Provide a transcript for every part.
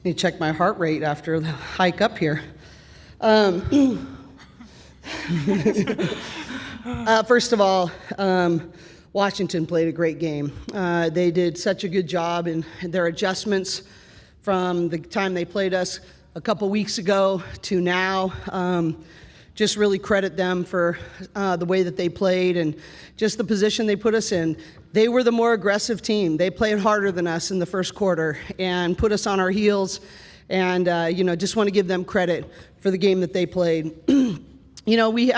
need to check my heart rate after the hike up here. First of all, Washington played a great game. They did such a good job in their adjustments from the time they played us a couple weeks ago to now. Just really credit them for the way that they played and just the position they put us in. They were the more aggressive team. They played harder than us in the first quarter and put us on our heels. And, just want to give them credit for the game that they played. We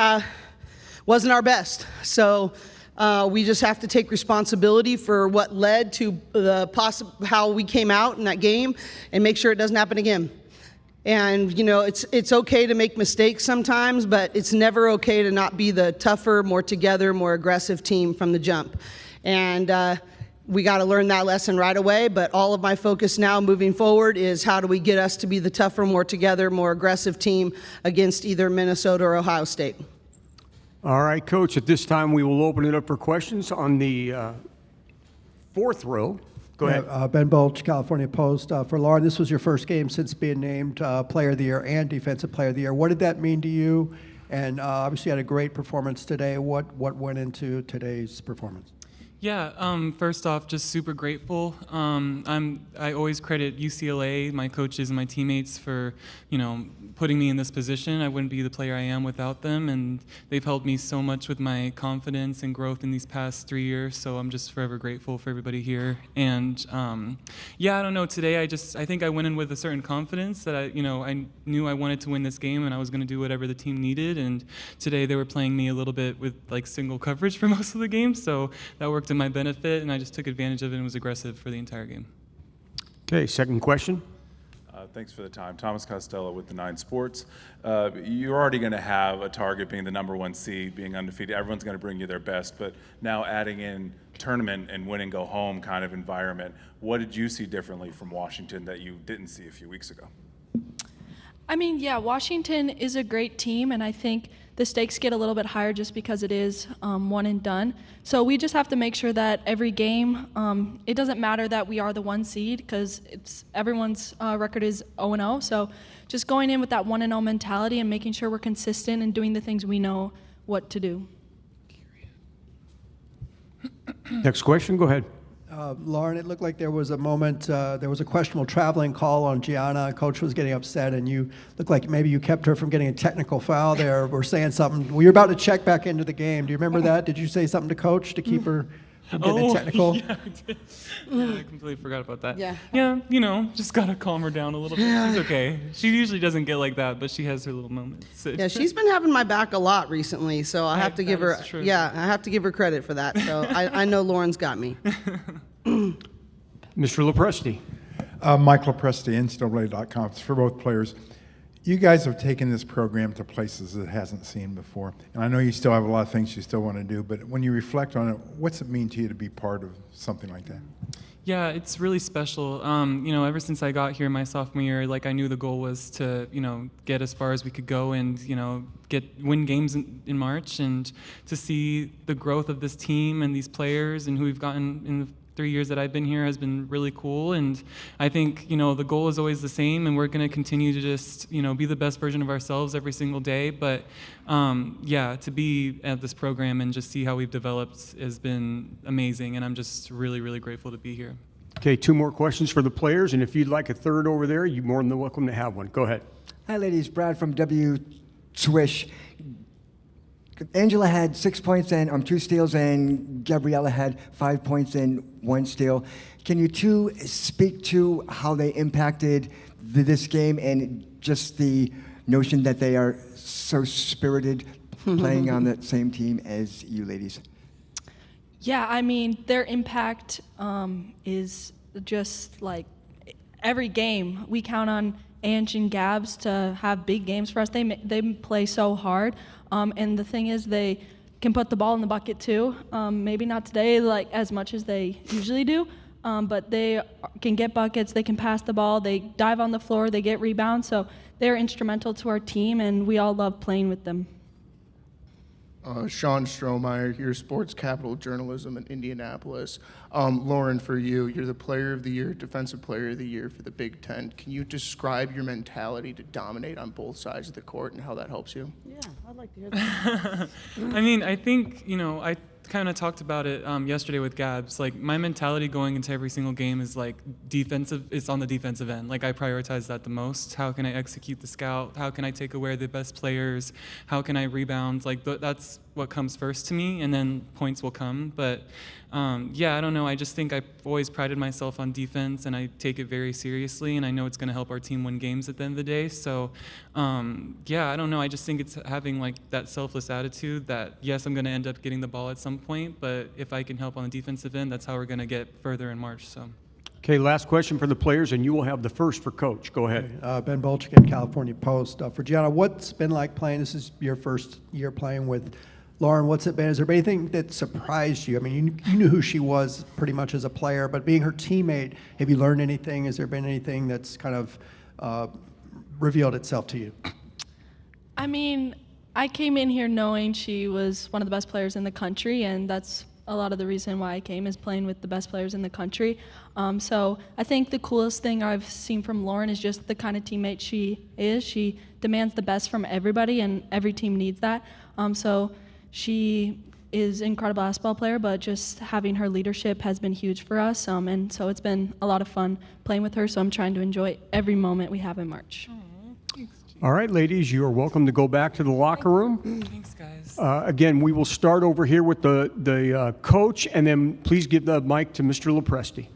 wasn't our best. So we just have to take responsibility for what led to how we came out in that game and make sure it doesn't happen again. And, it's okay to make mistakes sometimes, but it's never okay to not be the tougher, more together, more aggressive team from the jump. And we got to learn that lesson right away, but all of my focus now moving forward is how do we get us to be the tougher, more together, more aggressive team against either Minnesota or Ohio State. All right, Coach, at this time we will open it up for questions on the fourth row. Go ahead. Ben Bulch, California Post. For Lauren, this was your first game since being named Player of the Year and Defensive Player of the Year. What did that mean to you? And obviously you had a great performance today. What went into today's performance? Yeah, first off, just super grateful. I always credit UCLA, my coaches and my teammates for, putting me in this position. I wouldn't be the player I am without them, and they've helped me so much with my confidence and growth in these past 3 years, so I'm just forever grateful for everybody here. And I don't know, today I think I went in with a certain confidence that I knew I wanted to win this game and I was going to do whatever the team needed, and today they were playing me a little bit with single coverage for most of the game, so that worked to my benefit, and I just took advantage of it and was aggressive for the entire game. Okay, second question. Thanks for the time. Thomas Costello with the 9 Sports. You're already going to have a target being the #1 seed, being undefeated. Everyone's going to bring you their best, but now adding in tournament and win and go home kind of environment, what did you see differently from Washington that you didn't see a few weeks ago? Washington is a great team, and I think the stakes get a little bit higher just because it is one and done. So we just have to make sure that every game, it doesn't matter that we are the 1 seed because everyone's record is 0-0. So just going in with that 1-0 mentality and making sure we're consistent and doing the things we know what to do. Next question, go ahead. Lauren, it looked like there was a moment, there was a questionable traveling call on Gianna. Coach was getting upset, and you looked like maybe you kept her from getting a technical foul there or saying something. Well, you're about to check back into the game. Do you remember that? Did you say something to Coach to keep her from getting a technical? Yeah, I did. Yeah, I completely forgot about that. Yeah. Yeah, just got to calm her down a little bit. She's okay. She usually doesn't get like that, but she has her little moments. Yeah, she's been having my back a lot recently, so I have to give her. Yeah, I have to give her credit for that. So I know Lauren's got me. Mr. Lopresti. Mike Lopresti, NCAA.com. It's for both players. You guys have taken this program to places it hasn't seen before. And I know you still have a lot of things you still want to do, but when you reflect on it, what's it mean to you to be part of something like that? Yeah, it's really special. Ever since I got here my sophomore year, I knew the goal was to, get as far as we could go and, win games in March, and to see the growth of this team and these players and who we've gotten in the 3 years that I've been here has been really cool. And I think, the goal is always the same, and we're going to continue to just, be the best version of ourselves every single day. But to be at this program and just see how we've developed has been amazing, and I'm just really, really grateful to be here. Okay, 2 more questions for the players, and if you'd like a third over there, you're more than welcome to have one. Go ahead. Hi, ladies. Brad from W Swish. Angela had 6 points and 2 steals, and Gabriella had 5 points and 1 steal. Can you two speak to how they impacted this game and just the notion that they are so spirited playing on the same team as you ladies? Yeah, their impact is just like every game. We count on Ange and Gabs to have big games for us. They play so hard. And the thing is, they can put the ball in the bucket too. Maybe not today as much as they usually do, but they can get buckets, they can pass the ball, they dive on the floor, they get rebounds. So they're instrumental to our team, and we all love playing with them. Sean Strohmeyer here, Sports Capital Journalism in Indianapolis. Lauren, for you, you're the Player of the Year, Defensive Player of the Year for the Big Ten. Can you describe your mentality to dominate on both sides of the court and how that helps you? Yeah, I'd like to hear that. I mean, I think, I kind of talked about it yesterday with Gabs. Like, my mentality going into every single game is like defensive. It's on the defensive end. Like, I prioritize that the most. How can I execute the scout? How can I take away the best players? How can I rebound? Like, that's what comes first to me, and then points will come. But yeah, I don't know. I just think I've always prided myself on defense, and I take it very seriously, and I know it's going to help our team win games at the end of the day. So yeah, I don't know. I just think it's having like that selfless attitude that, yes, I'm going to end up getting the ball at some point, but if I can help on the defensive end, that's how we're going to get further in March. So. Okay, last question for the players, and you will have the first for Coach. Go ahead. Ben Bolchik, California Post. For Gianna, what's been like playing? This is your first year playing with Lauren. What's it been? Is there anything that surprised you? I mean, you knew who she was pretty much as a player, but being her teammate, have you learned anything? Has there been anything that's kind of revealed itself to you? I mean, I came in here knowing she was one of the best players in the country, and that's a lot of the reason why I came, is playing with the best players in the country. So I think the coolest thing I've seen from Lauren is just the kind of teammate she is. She demands the best from everybody, and every team needs that. So she is an incredible basketball player, but just having her leadership has been huge for us. And so it's been a lot of fun playing with her, so I'm trying to enjoy every moment we have in March. All right, ladies, you are welcome to go back to the locker room. Thanks, guys. Again, we will start over here with the coach, and then please give the mic to Mr. Lopresti.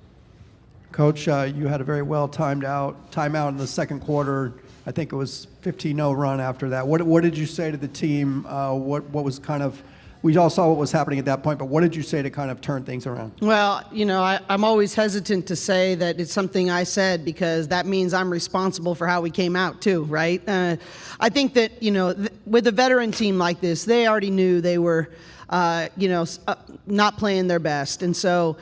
Coach, you had a very well timeout in the second quarter. I think it was 15-0 run after that. What did you say to the team? What was kind of, we all saw what was happening at that point, but what did you say to kind of turn things around? Well, I'm always hesitant to say that it's something I said, because that means I'm responsible for how we came out too, right? I think that, with a veteran team like this, they already knew they were, not playing their best. And so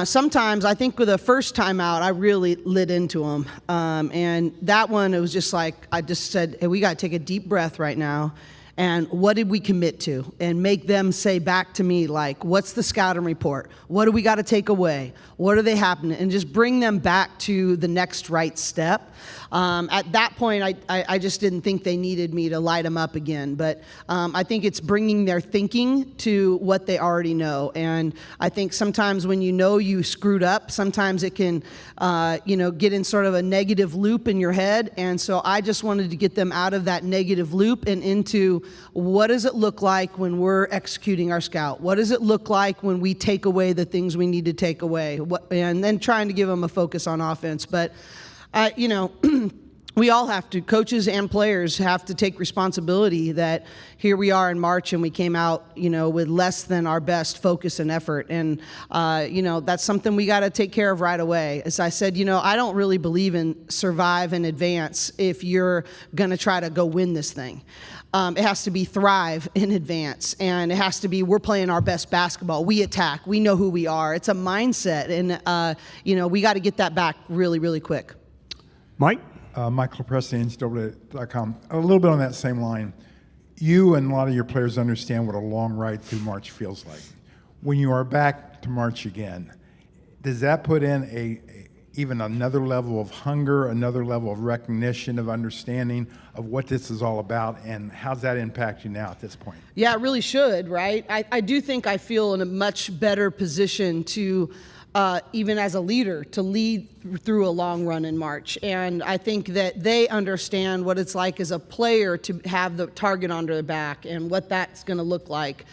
sometimes I think with the first time out, I really lit into them. And that one, it was just like, I just said, hey, we got to take a deep breath right now. And what did we commit to? And make them say back to me, like, what's the scouting report? What do we got to take away? What are they happening? And just bring them back to the next right step. At that point, I just didn't think they needed me to light them up again. But I think it's bringing their thinking to what they already know. And I think sometimes when you screwed up, sometimes it can, get in sort of a negative loop in your head. And so I just wanted to get them out of that negative loop and into, what does it look like when we're executing our scout? What does it look like when we take away the things we need to take away? And then trying to give them a focus on offense. But, we all have to, coaches and players have to take responsibility that here we are in March and we came out, with less than our best focus and effort. And, that's something we got to take care of right away. As I said, I don't really believe in survive and advance if you're going to try to go win this thing. It has to be thrive in advance, and it has to be, we're playing our best basketball. We attack. We know who we are. It's a mindset, and, we got to get that back really, really quick. Mike? Michael Lopresti, NCAA.com. A little bit on that same line. You and a lot of your players understand what a long ride through March feels like. When you are back to March again, does that put in even another level of hunger, another level of recognition, of understanding of what this is all about, and how's that impact you now at this point? Yeah, it really should, right? I do think I feel in a much better position to, even as a leader, to lead through a long run in March. And I think that they understand what it's like as a player to have the target on their back and what that's going to look like.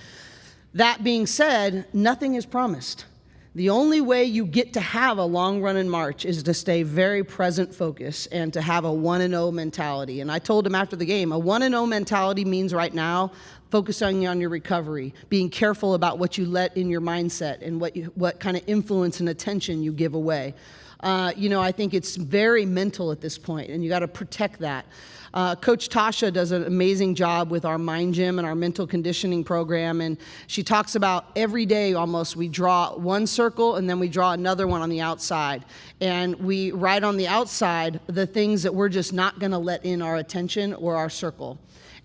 That being said, nothing is promised. The only way you get to have a long run in March is to stay very present focused and to have a 1-0 mentality. And I told him after the game, a 1-0 mentality means right now focusing on your recovery, being careful about what you let in your mindset and what kind of influence and attention you give away. I think it's very mental at this point, and you got to protect that. Coach Tasha does an amazing job with our Mind Gym and our mental conditioning program, and she talks about every day almost we draw one circle and then we draw another one on the outside, and we write on the outside the things that we're just not going to let in our attention or our circle.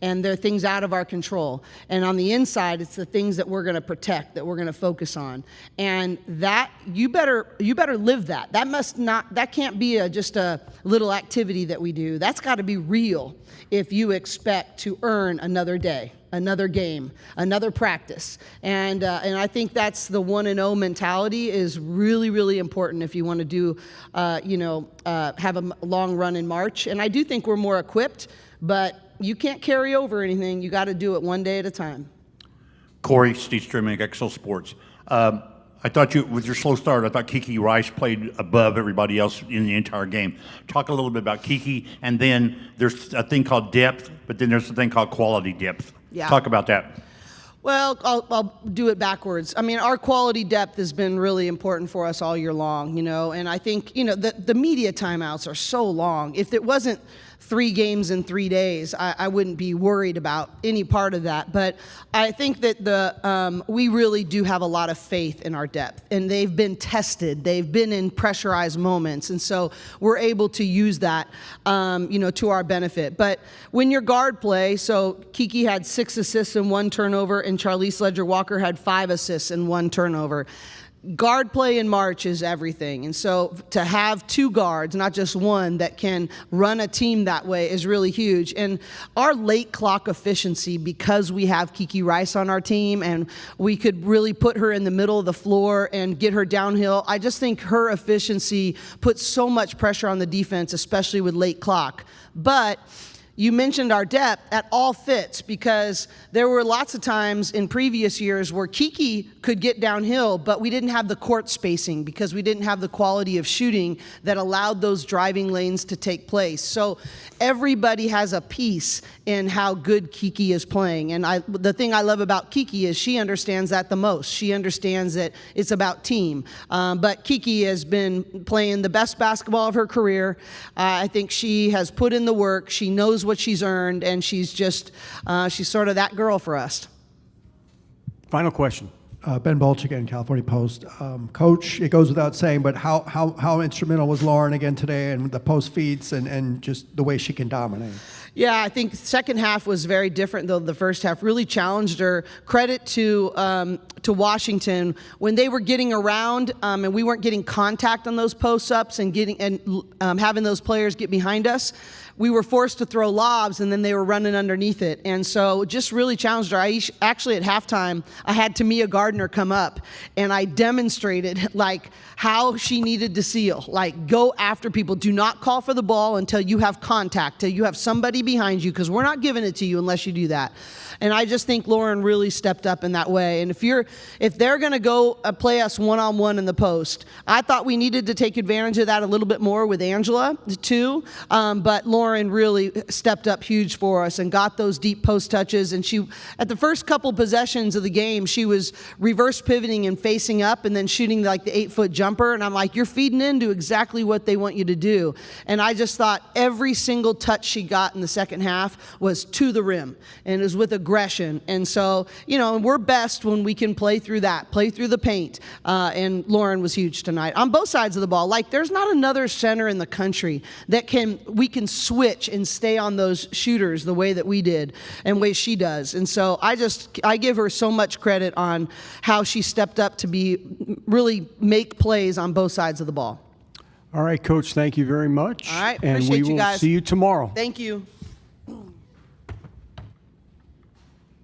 and they're things out of our control. And on the inside, it's the things that we're going to protect, that we're going to focus on. And that you better live that. That can't be just a little activity that we do. That's got to be real if you expect to earn another day, another game, another practice. And I think that's the 1-0 mentality is really, really important if you want to do, have a long run in March. And I do think we're more equipped, but you can't carry over anything. You got to do it one day at a time. Corey, Steve Streaming, XL Sports. I thought with your slow start, I thought Kiki Rice played above everybody else in the entire game. Talk a little bit about Kiki, and then there's a thing called depth, but then there's a thing called quality depth. Yeah. Talk about that. Well, I'll do it backwards. I mean, our quality depth has been really important for us all year long, and I think, the media timeouts are so long. If it wasn't 3 games in 3 days, I wouldn't be worried about any part of that. But I think that we really do have a lot of faith in our depth, and they've been tested. They've been in pressurized moments, and so we're able to use that, to our benefit. But when your guard play, so Kiki had 6 assists and 1 turnover, and Charlize Ledger-Walker had 5 assists and 1 turnover. Guard play in March is everything. And so to have 2 guards, not just one, that can run a team that way is really huge. And our late clock efficiency, because we have Kiki Rice on our team and we could really put her in the middle of the floor and get her downhill, I just think her efficiency puts so much pressure on the defense, especially with late clock. But you mentioned our depth. That all fits because there were lots of times in previous years where Kiki could get downhill, but we didn't have the court spacing because we didn't have the quality of shooting that allowed those driving lanes to take place. So everybody has a piece in how good Kiki is playing. And the thing I love about Kiki is she understands that the most. She understands that it's about team. But Kiki has been playing the best basketball of her career. I think she has put in the work. She knows what she's earned, and she's sort of that girl for us. Final question. Ben Bolch again, California Post. Coach, it goes without saying, but how instrumental was Lauren again today and the post feeds and just the way she can dominate? Yeah, I think the second half was very different, though the first half really challenged her. Credit to Washington when they were getting around and we weren't getting contact on those post-ups and having those players get behind us. We were forced to throw lobs, and then they were running underneath it. And so just really challenged her. Actually, at halftime, I had Tamia Gardner come up, and I demonstrated, how she needed to seal. Go after people. Do not call for the ball until you have contact, till you have somebody behind you, because we're not giving it to you unless you do that. And I just think Lauren really stepped up in that way. And if they're going to go play us one-on-one in the post, I thought we needed to take advantage of that a little bit more with Angela, too. But Lauren really stepped up huge for us and got those deep post touches. And she, at the first couple possessions of the game, she was reverse pivoting and facing up and then shooting the 8-foot jumper. And I'm like, you're feeding into exactly what they want you to do. And I just thought every single touch she got in the second half was to the rim. And it was with aggression. And so, we're best when we can play through that, play through the paint. And Lauren was huge tonight on both sides of the ball. There's not another center in the country that we can switch and stay on those shooters the way that we did and way she does. And so I give her so much credit on how she stepped up to really make plays on both sides of the ball. All right, Coach, thank you very much. All right, and appreciate you guys. We will see you tomorrow. Thank you.